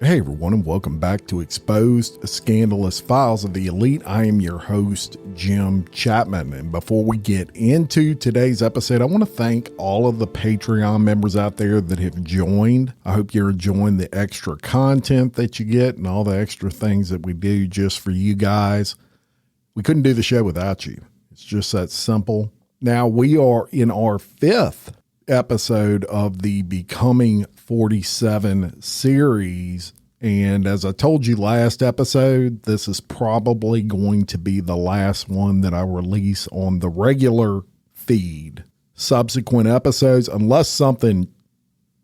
Hey everyone, and welcome back to Exposed Scandalous Files of the Elite. I am your host, Jim Chapman. And before we get into today's episode, I want to thank all of the Patreon members out there that have joined. I hope you're enjoying the extra content that you get and all the extra things that we do just for you guys. We couldn't do the show without you. It's just that simple. Now we are in our 5th episode of the Becoming 47 series. And as I told you last episode, this is probably going to be the last one that I release on the regular feed. Subsequent episodes, unless something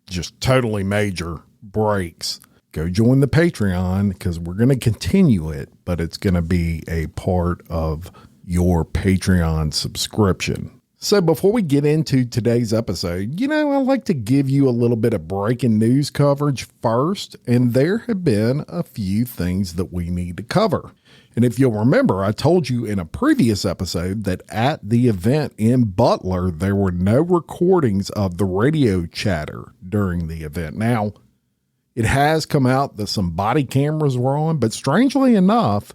just totally major breaks, go join the Patreon because we're going to continue it, but it's going to be a part of your Patreon subscription. So before we get into today's episode, I like to give you a little bit of breaking news coverage first, and there have been a few things that we need to cover. And if you'll remember, I told you in a previous episode that at the event in Butler, there were no recordings of the radio chatter during the event. Now, it has come out that some body cameras were on, but strangely enough,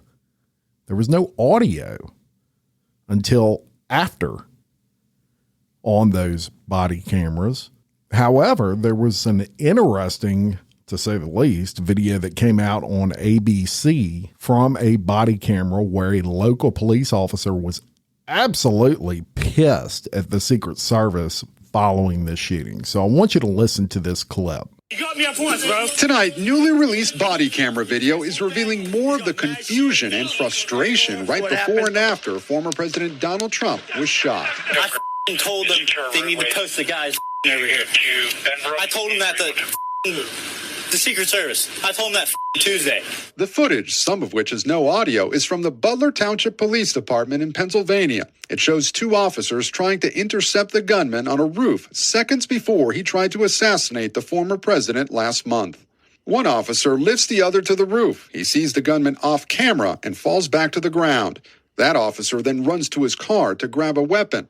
there was no audio until after on those body cameras. However, there was an interesting, to say the least, video that came out on ABC from a body camera where a local police officer was absolutely pissed at the Secret Service following this shooting. So I want you to listen to this clip. You got me up once, bro. Tonight, newly released body camera video is revealing more of the confusion and frustration right before and after former President Donald Trump was shot. I told them they need to post the guys over here. I told them that the Secret Service. I told them that Tuesday. The footage, some of which is no audio, is from the Butler Township Police Department in Pennsylvania. It shows 2 officers trying to intercept the gunman on a roof seconds before he tried to assassinate the former president last month. One officer lifts the other to the roof. He sees the gunman off camera and falls back to the ground. That officer then runs to his car to grab a weapon.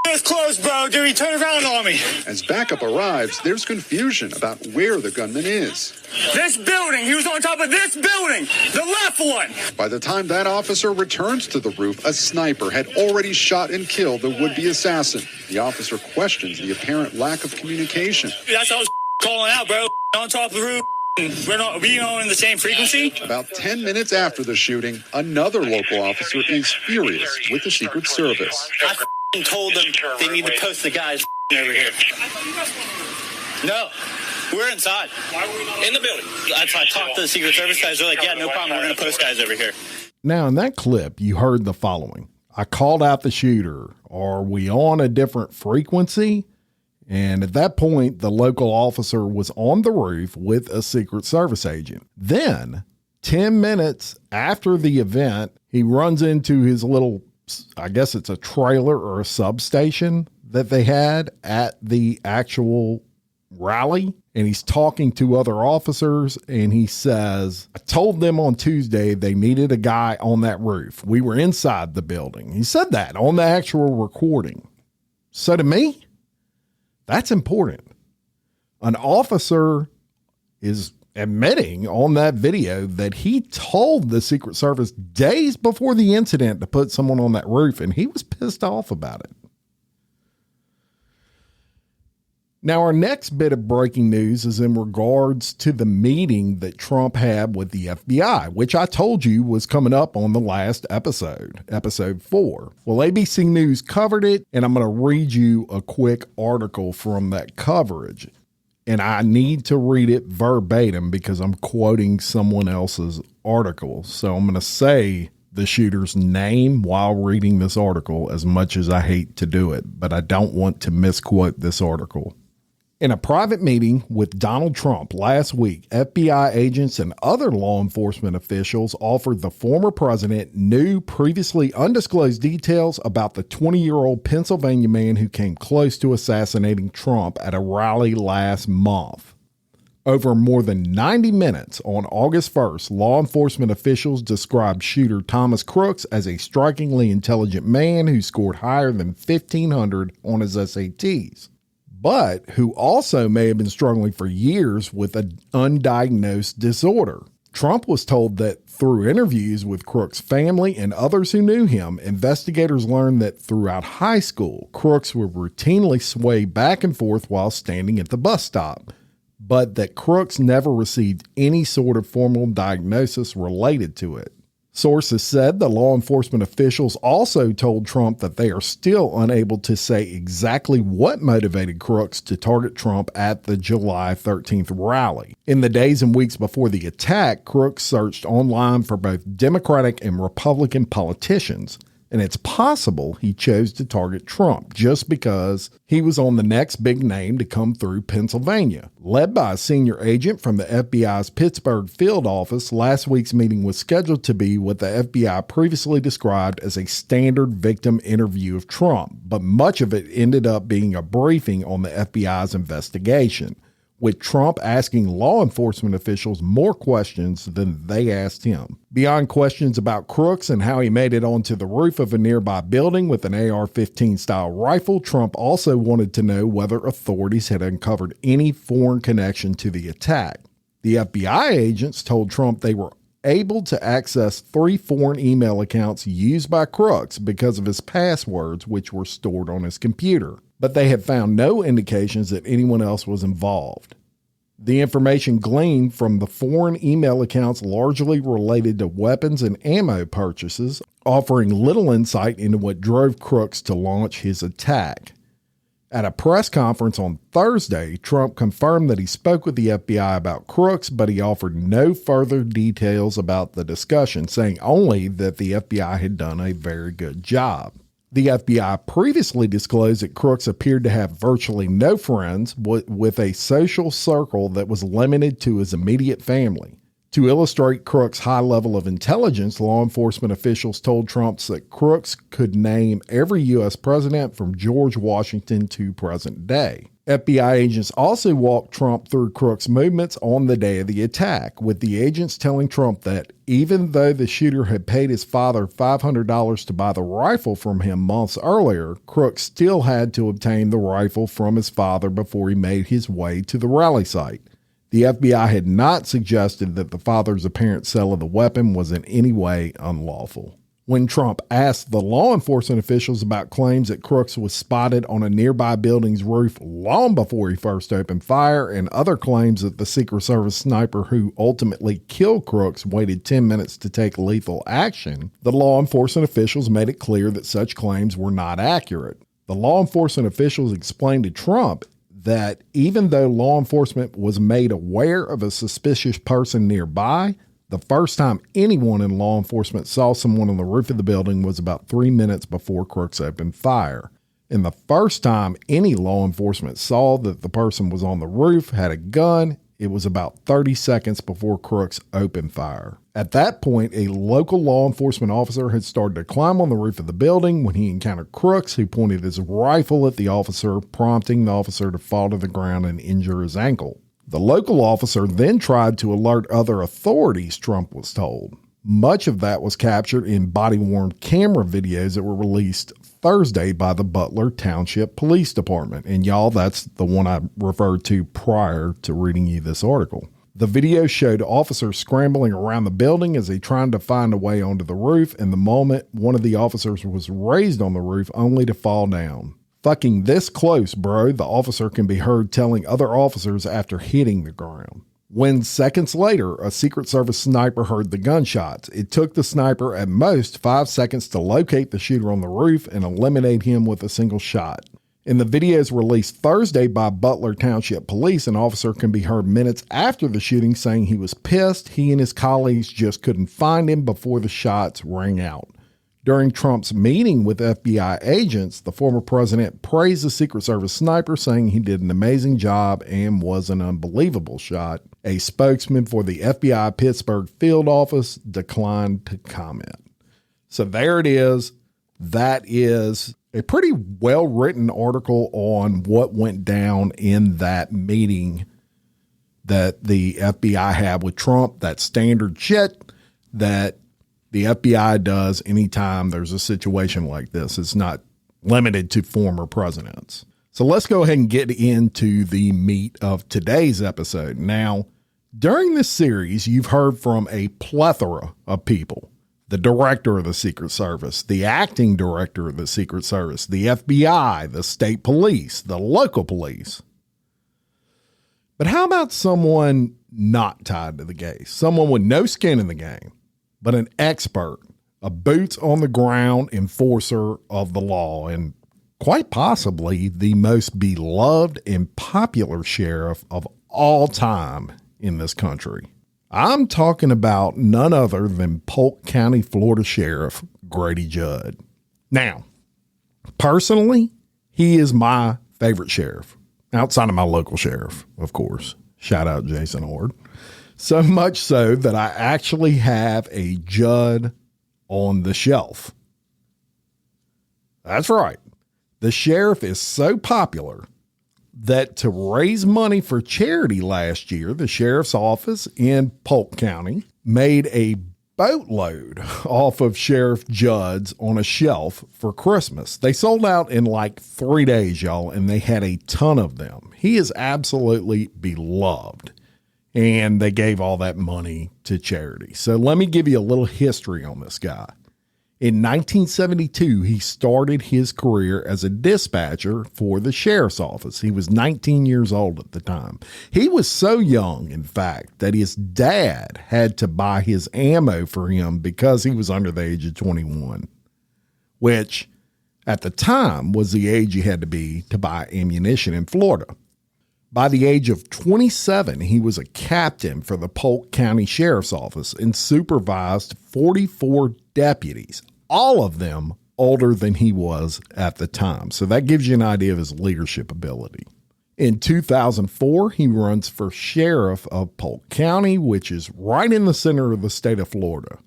It's close, bro. Dude, he turned around on me. As backup arrives, there's confusion about where the gunman is. This building. He was on top of this building. The left one. By the time that officer returns to the roof, a sniper had already shot and killed the would-be assassin. The officer questions the apparent lack of communication. That's how I was calling out, bro. On top of the roof. We're not in the same frequency. About 10 minutes after the shooting, another local officer is furious with the Secret Service. I told them they need to post the guys over here. No, we're inside. Why were we not in the building? I talked to the Secret Service guys. They're like, yeah, no problem. We're going to post guys over here. Now, in that clip, you heard the following. I called out the shooter. Are we on a different frequency? And at that point, the local officer was on the roof with a Secret Service agent. Then, 10 minutes after the event, he runs into his little, I guess it's a trailer or a substation that they had at the actual rally. And he's talking to other officers and he says, I told them on Tuesday they needed a guy on that roof. We were inside the building. He said that on the actual recording. So to me, that's important. An officer is admitting on that video that he told the Secret Service days before the incident to put someone on that roof, and he was pissed off about it. Now, our next bit of breaking news is in regards to the meeting that Trump had with the FBI, which I told you was coming up on the last episode, episode 4. Well, ABC News covered it, and I'm going to read you a quick article from that coverage. And I need to read it verbatim because I'm quoting someone else's article. So I'm going to say the shooter's name while reading this article, as much as I hate to do it, but I don't want to misquote this article. In a private meeting with Donald Trump last week, FBI agents and other law enforcement officials offered the former president new, previously undisclosed details about the 20-year-old Pennsylvania man who came close to assassinating Trump at a rally last month. Over more than 90 minutes on August 1st, law enforcement officials described shooter Thomas Crooks as a strikingly intelligent man who scored higher than 1,500 on his SATs. but who also may have been struggling for years with an undiagnosed disorder. Trump was told that through interviews with Crook's family and others who knew him, investigators learned that throughout high school, Crooks would routinely sway back and forth while standing at the bus stop, but that Crooks never received any sort of formal diagnosis related to it. Sources said the law enforcement officials also told Trump that they are still unable to say exactly what motivated Crooks to target Trump at the July 13th rally. In the days and weeks before the attack, Crooks searched online for both Democratic and Republican politicians, and it's possible he chose to target Trump just because he was on the next big name to come through Pennsylvania. Led by a senior agent from the FBI's Pittsburgh field office, last week's meeting was scheduled to be what the FBI previously described as a standard victim interview of Trump, but much of it ended up being a briefing on the FBI's investigation, with Trump asking law enforcement officials more questions than they asked him. Beyond questions about Crooks and how he made it onto the roof of a nearby building with an AR-15 style rifle, Trump also wanted to know whether authorities had uncovered any foreign connection to the attack. The FBI agents told Trump they were able to access 3 foreign email accounts used by Crooks because of his passwords, which were stored on his computer, but they had found no indications that anyone else was involved. The information gleaned from the foreign email accounts largely related to weapons and ammo purchases, offering little insight into what drove Crooks to launch his attack. At a press conference on Thursday, Trump confirmed that he spoke with the FBI about Crooks, but he offered no further details about the discussion, saying only that the FBI had done a very good job. The FBI previously disclosed that Crooks appeared to have virtually no friends, with a social circle that was limited to his immediate family. To illustrate Crooks' high level of intelligence, law enforcement officials told Trump that Crooks could name every U.S. president from George Washington to present day. FBI agents also walked Trump through Crooks' movements on the day of the attack, with the agents telling Trump that even though the shooter had paid his father $500 to buy the rifle from him months earlier, Crooks still had to obtain the rifle from his father before he made his way to the rally site. The FBI had not suggested that the father's apparent sale of the weapon was in any way unlawful. When Trump asked the law enforcement officials about claims that Crooks was spotted on a nearby building's roof long before he first opened fire, and other claims that the Secret Service sniper who ultimately killed Crooks waited 10 minutes to take lethal action, the law enforcement officials made it clear that such claims were not accurate. The law enforcement officials explained to Trump that even though law enforcement was made aware of a suspicious person nearby, the first time anyone in law enforcement saw someone on the roof of the building was about 3 minutes before Crooks opened fire. And the first time any law enforcement saw that the person was on the roof, had a gun, it was about 30 seconds before Crooks opened fire. At that point, a local law enforcement officer had started to climb on the roof of the building when he encountered Crooks, who pointed his rifle at the officer, prompting the officer to fall to the ground and injure his ankle. The local officer then tried to alert other authorities, Trump was told. Much of that was captured in body-worn camera videos that were released Thursday by the Butler Township Police Department. And y'all, that's the one I referred to prior to reading you this article. The video showed officers scrambling around the building as they tried to find a way onto the roof, and the moment one of the officers was raised on the roof only to fall down. "Fucking this close, bro," the officer can be heard telling other officers after hitting the ground. When seconds later, a Secret Service sniper heard the gunshots, it took the sniper at most 5 seconds to locate the shooter on the roof and eliminate him with a single shot. In the videos released Thursday by Butler Township Police, an officer can be heard minutes after the shooting saying he was pissed he and his colleagues just couldn't find him before the shots rang out. During Trump's meeting with FBI agents, the former president praised the Secret Service sniper, saying he did an amazing job and was an unbelievable shot. A spokesman for the FBI Pittsburgh field office declined to comment. So there it is. That is a pretty well-written article on what went down in that meeting that the FBI had with Trump, that standard shit that the FBI does anytime there's a situation like this. It's not limited to former presidents. So let's go ahead and get into the meat of today's episode. Now, during this series, you've heard from a plethora of people. The director of the Secret Service, the acting director of the Secret Service, the FBI, the state police, the local police. But how about someone not tied to the case? Someone with no skin in the game, but an expert, a boots on the ground enforcer of the law, and quite possibly the most beloved and popular sheriff of all time in this country. I'm talking about none other than Polk County, Florida Sheriff Grady Judd. Now, personally, he is my favorite sheriff, outside of my local sheriff, of course. Shout out Jason Ord. So much so that I actually have a Judd on the shelf. That's right. The sheriff is so popular that to raise money for charity last year, the sheriff's office in Polk County made a boatload off of Sheriff Judd's on a shelf for Christmas. They sold out in like 3 days, y'all, and they had a ton of them. He is absolutely beloved, and they gave all that money to charity. So let me give you a little history on this guy. In 1972, he started his career as a dispatcher for the sheriff's office. He was 19 years old at the time. He was so young, in fact, that his dad had to buy his ammo for him because he was under the age of 21, which at the time was the age you had to be to buy ammunition in Florida. By the age of 27, he was a captain for the Polk County Sheriff's Office and supervised 44 deputies, all of them older than he was at the time. So that gives you an idea of his leadership ability. In 2004, he runs for sheriff of Polk County, which is right in the center of the state of Florida,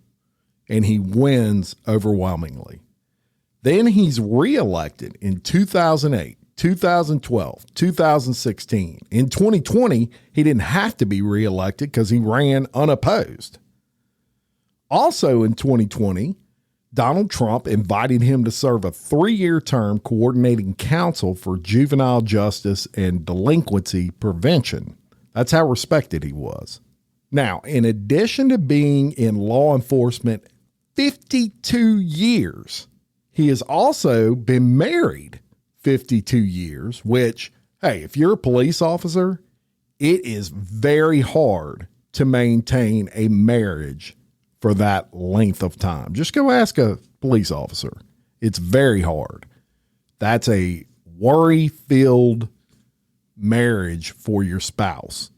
and he wins overwhelmingly. Then he's reelected in 2008. 2012, 2016. In 2020, he didn't have to be reelected because he ran unopposed. Also in 2020, Donald Trump invited him to serve a 3-year term coordinating counsel for juvenile justice and delinquency prevention. That's how respected he was. Now, in addition to being in law enforcement 52 years, he has also been married 52 years, which, hey, if you're a police officer, it is very hard to maintain a marriage for that length of time. Just go ask a police officer. It's very hard. That's a worry-filled marriage for your spouse.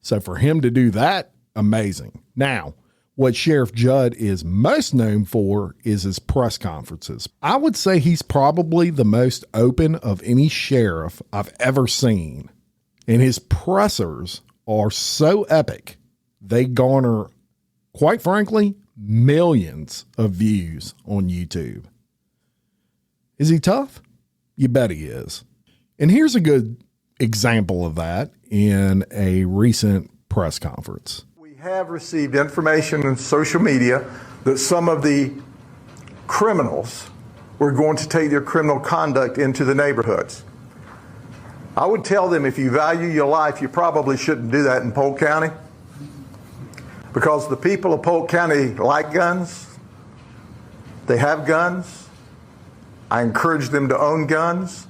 So for him to do that, amazing. Now, what Sheriff Judd is most known for is his press conferences. I would say he's probably the most open of any sheriff I've ever seen. And his pressers are so epic, they garner, quite frankly, millions of views on YouTube. Is he tough? You bet he is. And here's a good example of that in a recent press conference. We have received information on social media that some of the criminals were going to take their criminal conduct into the neighborhoods. I would tell them, if you value your life, you probably shouldn't do that in Polk County, because the people of Polk County like guns. They have guns. I encourage them to own guns,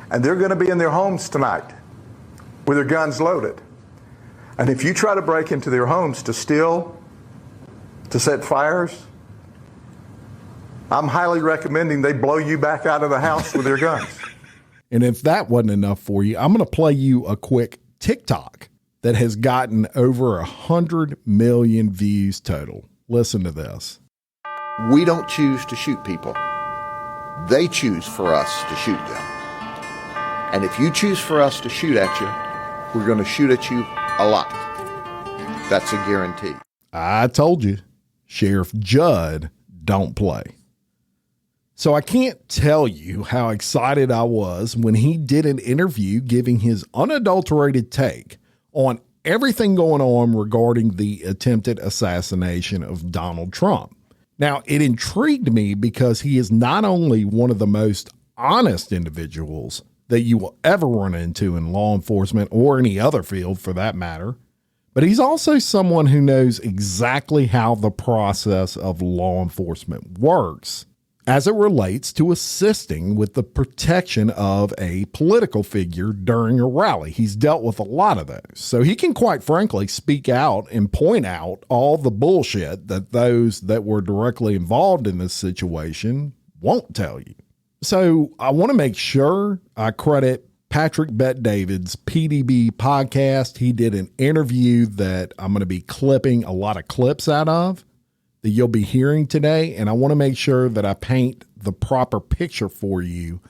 and they're going to be in their homes tonight with their guns loaded. And if you try to break into their homes to steal, to set fires, I'm highly recommending they blow you back out of the house with their guns. And if that wasn't enough for you, I'm going to play you a quick TikTok that has gotten over 100 million views total. Listen to this. We don't choose to shoot people. They choose for us to shoot them. And if you choose for us to shoot at you, we're going to shoot at you a lot. That's a guarantee. I told you, Sheriff Judd don't play. So I can't tell you how excited I was when he did an interview giving his unadulterated take on everything going on regarding the attempted assassination of Donald Trump. Now, it intrigued me because he is not only one of the most honest individuals that you will ever run into in law enforcement or any other field for that matter. But he's also someone who knows exactly how the process of law enforcement works as it relates to assisting with the protection of a political figure during a rally. He's dealt with a lot of those. So he can quite frankly speak out and point out all the bullshit that those that were directly involved in this situation won't tell you. So I want to make sure I credit Patrick Bet-David's PDB podcast. He did an interview that I'm going to be clipping a lot of clips out of that you'll be hearing today. And I want to make sure that I paint the proper picture for you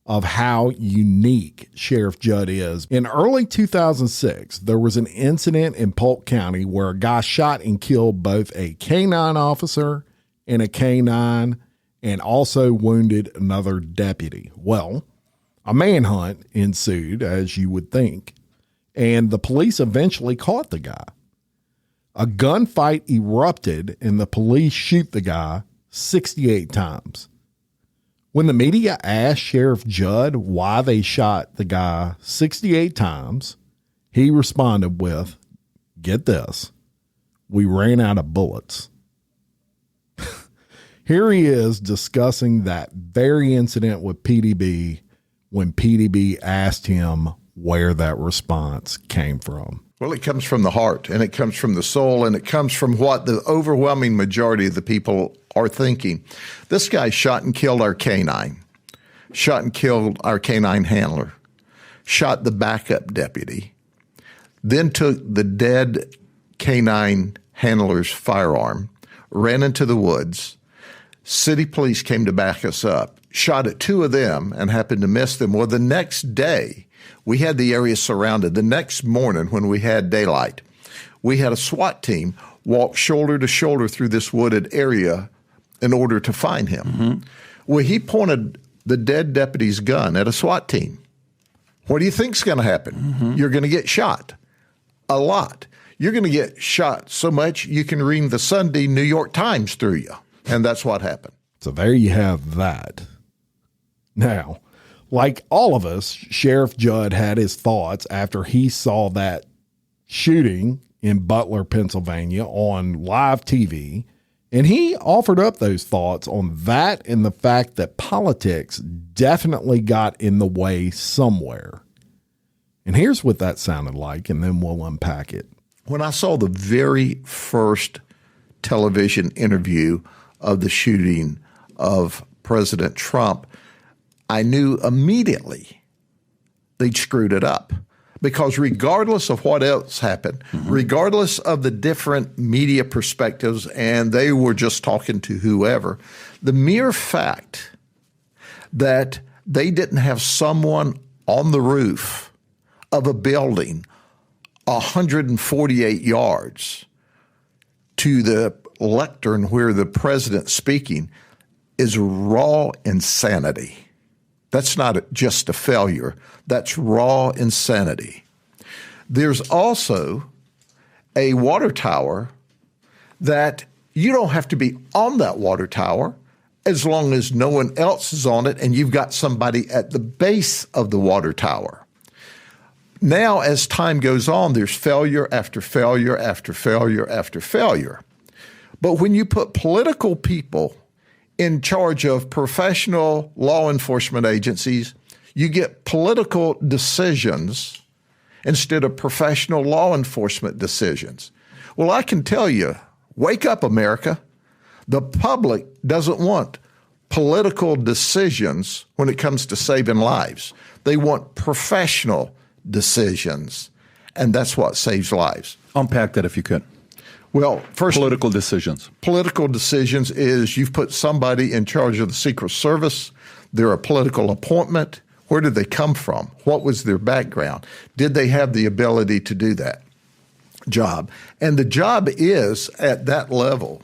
of how unique Sheriff Judd is. In early 2006, there was an incident in Polk County where a guy shot and killed both a K-9 officer and a K-9 and also wounded another deputy. Well, a manhunt ensued, as you would think, and the police eventually caught the guy. A gunfight erupted and the police shoot the guy 68 times. When the media asked Sheriff Judd why they shot the guy 68 times, he responded with, get this, we ran out of bullets. Here he is discussing that very incident with PDB when PDB asked him where that response came from. Well, it comes from the heart, and it comes from the soul, and it comes from what the overwhelming majority of the people are thinking. This guy shot and killed our K-9, shot and killed our K-9 handler, shot the backup deputy, then took the dead K-9 handler's firearm, ran into the woods. City police came to back us up, shot at two of them and happened to miss them. Well, the next day, we had the area surrounded. The next morning when we had daylight, we had a SWAT team walk shoulder to shoulder through this wooded area in order to find him. Mm-hmm. Well, he pointed the dead deputy's gun at a SWAT team. What do you think's going to happen? Mm-hmm. You're going to get shot a lot. You're going to get shot so much you can read the Sunday New York Times through you. And that's what happened. So there you have that. Now, like all of us, Sheriff Judd had his thoughts after he saw that shooting in Butler, Pennsylvania on live TV. And he offered up those thoughts on that and the fact that politics definitely got in the way somewhere. And here's what that sounded like, and then we'll unpack it. When I saw the very first television interview of the shooting of President Trump, I knew immediately they'd screwed it up. Because regardless of what else happened, mm-hmm. regardless of the different media perspectives, and they were just talking to whoever, the mere fact that they didn't have someone on the roof of a building 148 yards to the lectern where the president's speaking is raw insanity. That's not just a failure. That's raw insanity. There's also a water tower that you don't have to be on that water tower as long as no one else is on it and you've got somebody at the base of the water tower. Now, as time goes on, there's failure after failure after failure after failure. But when you put political people in charge of professional law enforcement agencies, you get political decisions instead of professional law enforcement decisions. Well, I can tell you, wake up, America. The public doesn't want political decisions when it comes to saving lives. They want professional decisions, and that's what saves lives. Unpack that if you could. Well, first, political decisions. Political decisions is you've put somebody in charge of the Secret Service. They're a political appointment. Where did they come from? What was their background? Did they have the ability to do that job? And the job is at that level.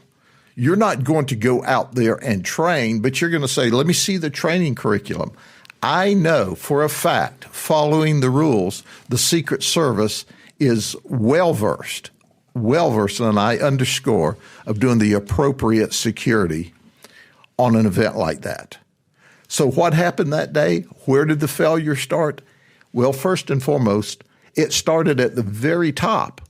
You're not going to go out there and train, but you're going to say, let me see the training curriculum. I know for a fact, following the rules, the Secret Service is well-versed, and I underscore, of doing the appropriate security on an event like that. So what happened that day? Where did the failure start? Well, first and foremost, it started at the very top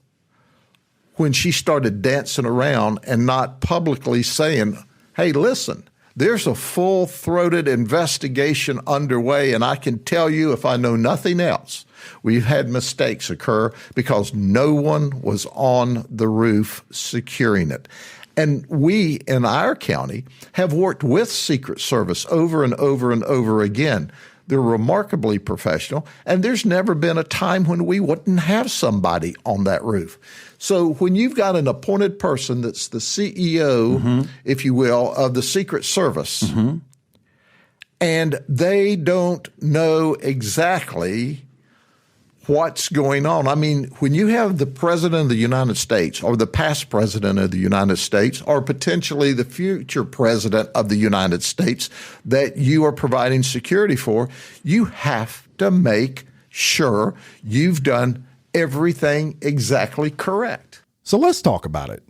when she started dancing around and not publicly saying, hey, listen, there's a full-throated investigation underway, and I can tell you, if I know nothing else, we've had mistakes occur because no one was on the roof securing it. And we in our county have worked with Secret Service over and over and over again. They're remarkably professional, and there's never been a time when we wouldn't have somebody on that roof. So when you've got an appointed person that's the CEO, if you will, of the Secret Service, and they don't know exactly what's going on. I mean, when you have the President of the United States or the past President of the United States or potentially the future President of the United States that you are providing security for, you have to make sure you've done everything exactly correct. So let's talk about it.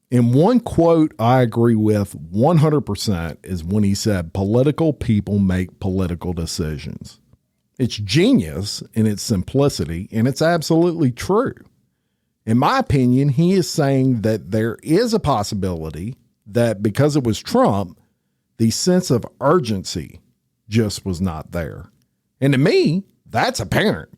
And one quote I agree with 100% is when he said, political people make political decisions. It's genius in its simplicity, and it's absolutely true. In my opinion, he is saying that there is a possibility that because it was Trump, the sense of urgency just was not there. And to me, that's apparent.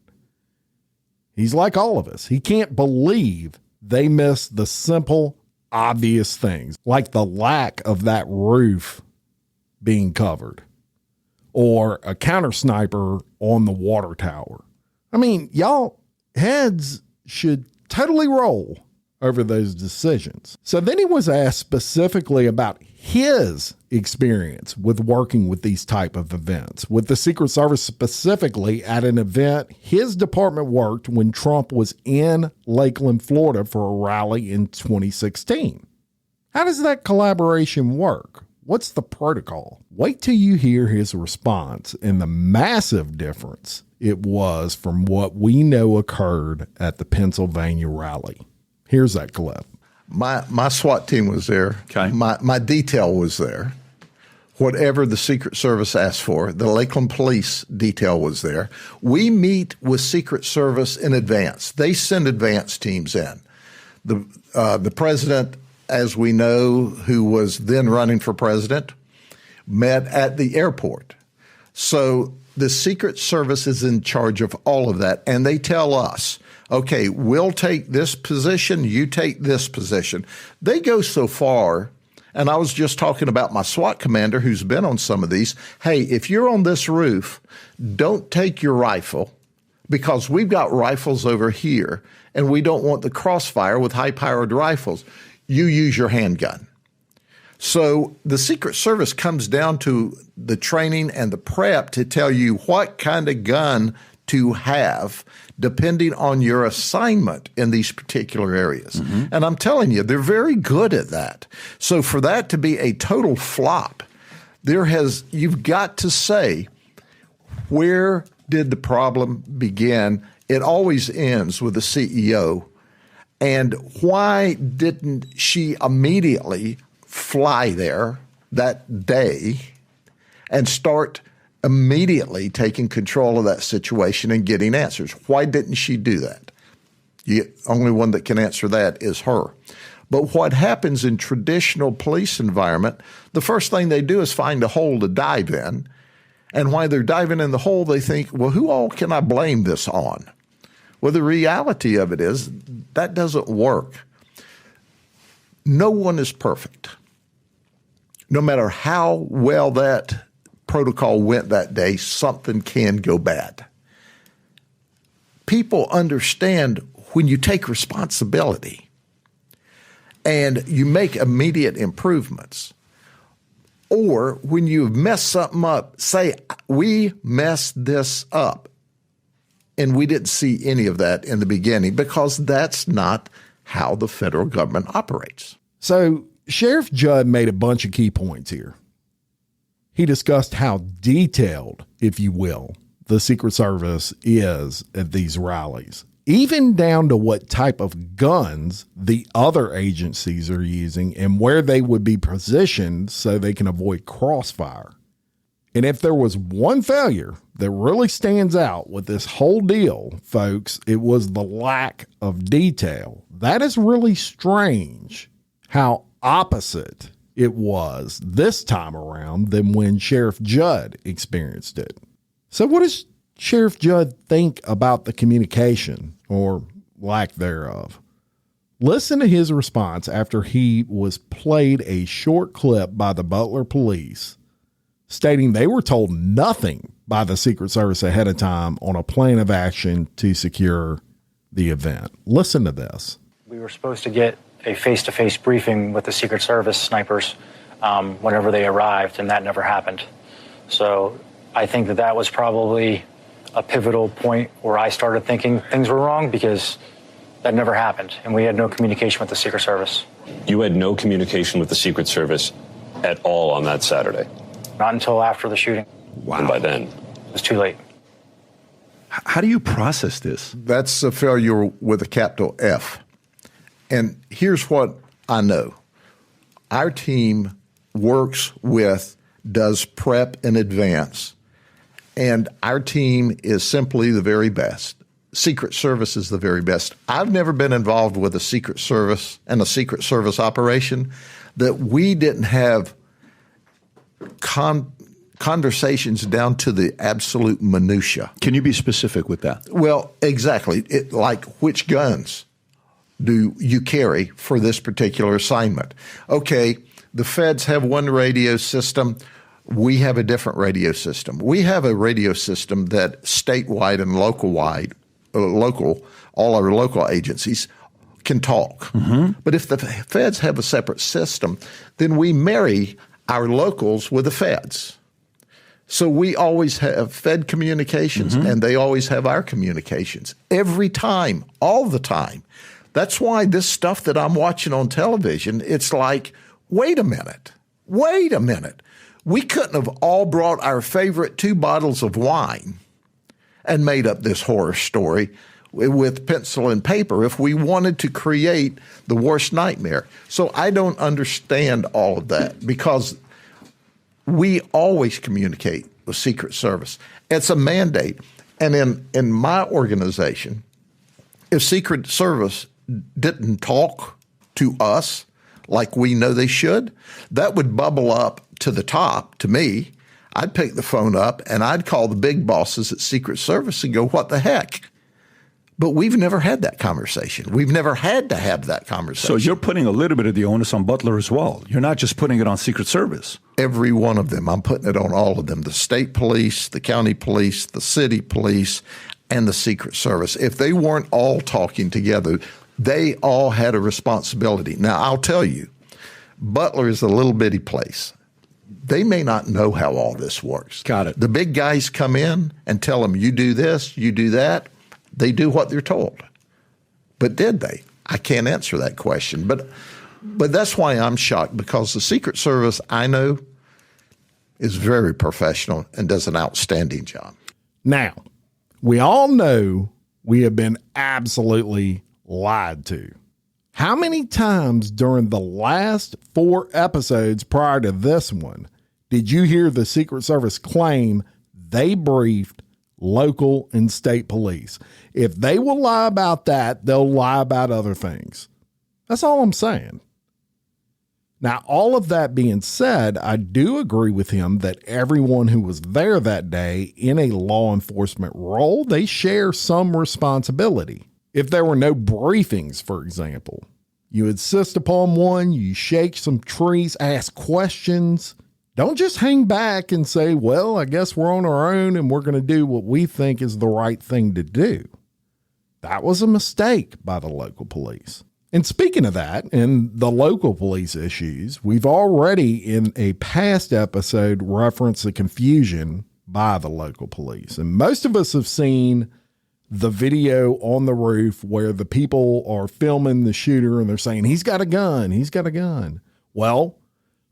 He's like all of us. He can't believe they missed the simple, obvious things, like the lack of that roof being covered or a counter sniper on the water tower. I mean, y'all heads should totally roll over those decisions. So then he was asked specifically about his experience with working with these type of events, with the Secret Service specifically at an event his department worked when Trump was in Lakeland, Florida for a rally in 2016. How does that collaboration work? What's the protocol? Wait till you hear his response and the massive difference it was from what we know occurred at the Pennsylvania rally. Here's that clip. My SWAT team was there. Okay. My detail was there. Whatever the Secret Service asked for, the Lakeland Police detail was there. We meet with Secret Service in advance. They send advance teams in. The president, as we know, who was then running for president, met at the airport. So the Secret Service is in charge of all of that, and they tell us, okay, we'll take this position, you take this position. They go so far, and I was just talking about my SWAT commander who's been on some of these. Hey, if you're on this roof, don't take your rifle because we've got rifles over here, and we don't want the crossfire with high-powered rifles. You use your handgun. So the Secret Service comes down to the training and the prep to tell you what kind of gun to have depending on your assignment in these particular areas. And I'm telling you, they're very good at that. So for that to be a total flop, you've got to say, where did the problem begin? It always ends with the CEO. And why didn't she immediately fly there that day and start immediately taking control of that situation and getting answers? Why didn't she do that? The only one that can answer that is her. But what happens in traditional police environment, the first thing they do is find a hole to dive in. And while they're diving in the hole, they think, well, who all can I blame this on? Well, the reality of it is that doesn't work. No one is perfect. No matter how well that protocol went that day, something can go bad. People understand when you take responsibility and you make immediate improvements, or when you mess something up, say, we messed this up. And we didn't see any of that in the beginning because that's not how the federal government operates. So Sheriff Judd made a bunch of key points here. He discussed how detailed, if you will, the Secret Service is at these rallies, even down to what type of guns the other agencies are using and where they would be positioned so they can avoid crossfire. And if there was one failure that really stands out with this whole deal, folks, it was the lack of detail. That is really strange how opposite it was this time around than when Sheriff Judd experienced it. So what does Sheriff Judd think about the communication or lack thereof? Listen to his response after he was played a short clip by the Butler police stating they were told nothing by the Secret Service ahead of time on a plan of action to secure the event. Listen to this. We were supposed to get a face-to-face briefing with the Secret Service snipers whenever they arrived, and that never happened. So I think that was probably a pivotal point where I started thinking things were wrong, because that never happened, and we had no communication with the Secret Service. You had no communication with the Secret Service at all on that Saturday? Not until after the shooting. Wow. And by then? It was too late. How do you process this? That's a failure with a capital F. And here's what I know. Our team works with, does prep in advance, and our team is simply the very best. Secret Service is the very best. I've never been involved with a Secret Service and a Secret Service operation that we didn't have conversations down to the absolute minutia. Can you be specific with that? Well, exactly. Like, which guns do you carry for this particular assignment? Okay, the feds have one radio system. We have a different radio system. We have a radio system that statewide and local, all our local agencies can talk. Mm-hmm. But if the feds have a separate system, then we marry our locals with the feds. So we always have Fed communications, and they always have our communications every time, all the time. That's why this stuff that I'm watching on television, it's like, wait a minute. We couldn't have all brought our favorite 2 bottles of wine and made up this horror story with pencil and paper if we wanted to create the worst nightmare. So I don't understand all of that, because we always communicate with Secret Service. It's a mandate. And in my organization, if Secret Service didn't talk to us like we know they should, that would bubble up to the top to me. I'd pick the phone up and I'd call the big bosses at Secret Service and go, what the heck? But we've never had that conversation. We've never had to have that conversation. So you're putting a little bit of the onus on Butler as well. You're not just putting it on Secret Service. Every one of them. I'm putting it on all of them. The state police, the county police, the city police, and the Secret Service. If they weren't all talking together, they all had a responsibility. Now, I'll tell you, Butler is a little bitty place. They may not know how all this works. Got it. The big guys come in and tell them, you do this, you do that. They do what they're told. But did they? I can't answer that question. But that's why I'm shocked, because the Secret Service, I know, is very professional and does an outstanding job. Now, we all know we have been absolutely lied to. How many times during the last 4 episodes prior to this one did you hear the Secret Service claim they briefed local and state police? If they will lie about that, they'll lie about other things. That's all I'm saying. Now, all of that being said, I do agree with him that everyone who was there that day in a law enforcement role, they share some responsibility. If there were no briefings, for example, you insist upon one, you shake some trees, ask questions. Don't just hang back and say, well, I guess we're on our own and we're going to do what we think is the right thing to do. That was a mistake by the local police. And speaking of that, and the local police issues, we've already in a past episode referenced the confusion by the local police. And most of us have seen the video on the roof where the people are filming the shooter and they're saying, he's got a gun, he's got a gun. Well,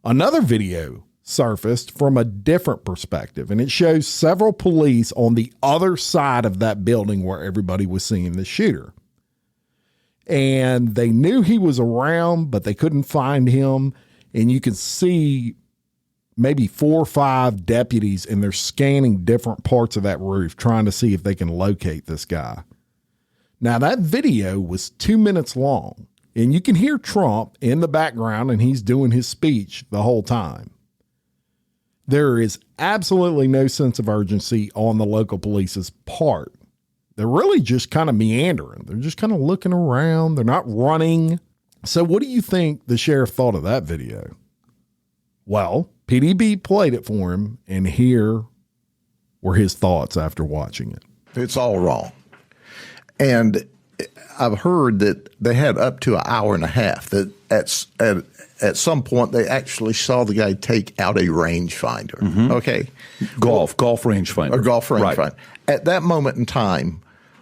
another video surfaced from a different perspective, and it shows several police on the other side of that building where everybody was seeing the shooter. And they knew he was around, but they couldn't find him. And you could see maybe 4 or 5 deputies, and they're scanning different parts of that roof trying to see if they can locate this guy. Now, that video was 2 minutes long, and you can hear Trump in the background, and he's doing his speech the whole time. There is absolutely no sense of urgency on the local police's part. They're really just kind of meandering. They're just kind of looking around. They're not running. So what do you think the sheriff thought of that video? Well, PDB played it for him, and here were his thoughts after watching it. It's all wrong. And I've heard that they had up to an hour and a half, that at some point they actually saw the guy take out a rangefinder. Mm-hmm. Okay. Golf rangefinder. A golf rangefinder. Right. At that moment in time,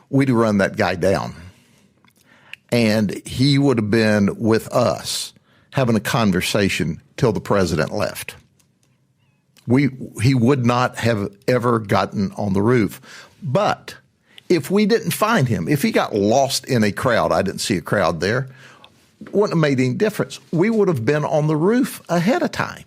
we'd run that guy down. And he would have been with us having a conversation till the president left. He would not have ever gotten on the roof. But if we didn't find him, if he got lost in a crowd, I didn't see a crowd there, wouldn't have made any difference. We would have been on the roof ahead of time.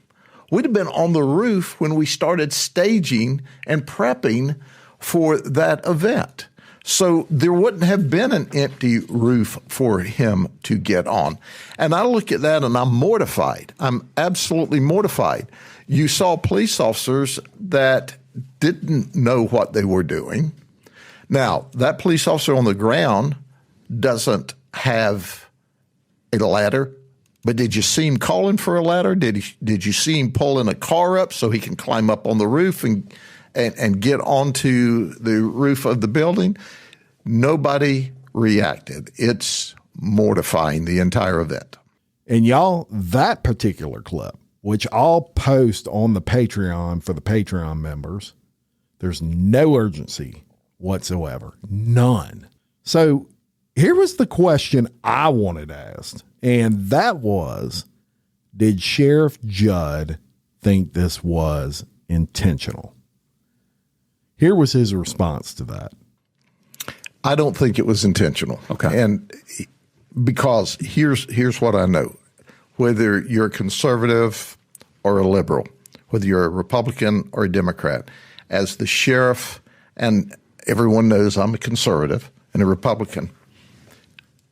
We'd have been on the roof when we started staging and prepping for that event. So there wouldn't have been an empty roof for him to get on. And I look at that and I'm mortified. I'm absolutely mortified. You saw police officers that didn't know what they were doing. Now, that police officer on the ground doesn't have a ladder, but did you see him calling for a ladder? Did you see him pulling a car up so he can climb up on the roof and get onto the roof of the building? Nobody reacted. It's mortifying, the entire event. And y'all, that particular clip, which I'll post on the Patreon for the Patreon members, there's no urgency whatsoever. None. So here was the question I wanted asked, and that was, did Sheriff Judd think this was intentional? Here was his response to that. I don't think it was intentional. Okay. And because here's what I know. Whether you're a conservative or a liberal, whether you're a Republican or a Democrat, as the sheriff, and everyone knows I'm a conservative and a Republican,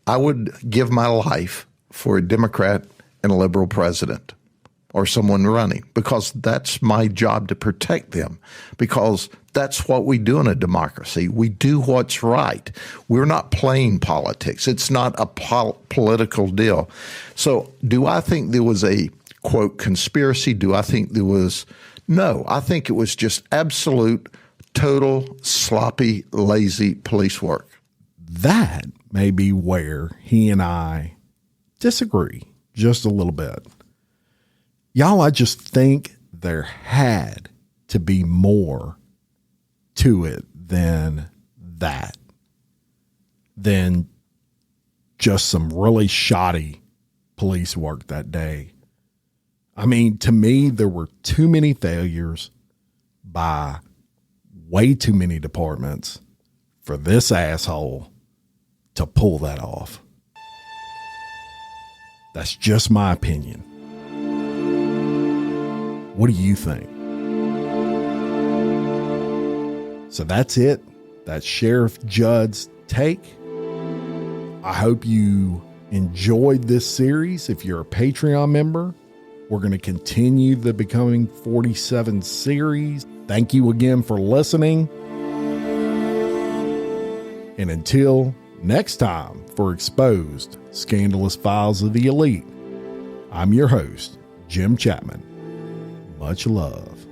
I would give my life for a Democrat and a liberal president or someone running, because that's my job to protect them, because that's what we do in a democracy. We do what's right. We're not playing politics. It's not a political deal. So do I think there was a, quote, conspiracy? Do I think there was? No, I think it was just absolute, total, sloppy, lazy police work. That may be where he and I disagree just a little bit. Y'all, I just think there had to be more to it than that, than just some really shoddy police work that day. I mean, to me, there were too many failures by way too many departments for this asshole to pull that off. That's just my opinion. What do you think? So that's it. That's Sheriff Judd's take. I hope you enjoyed this series. If you're a Patreon member, we're going to continue the Becoming 47 series. Thank you again for listening. And until next time for Exposed Scandalous Files of the Elite, I'm your host, Jim Chapman. Much love.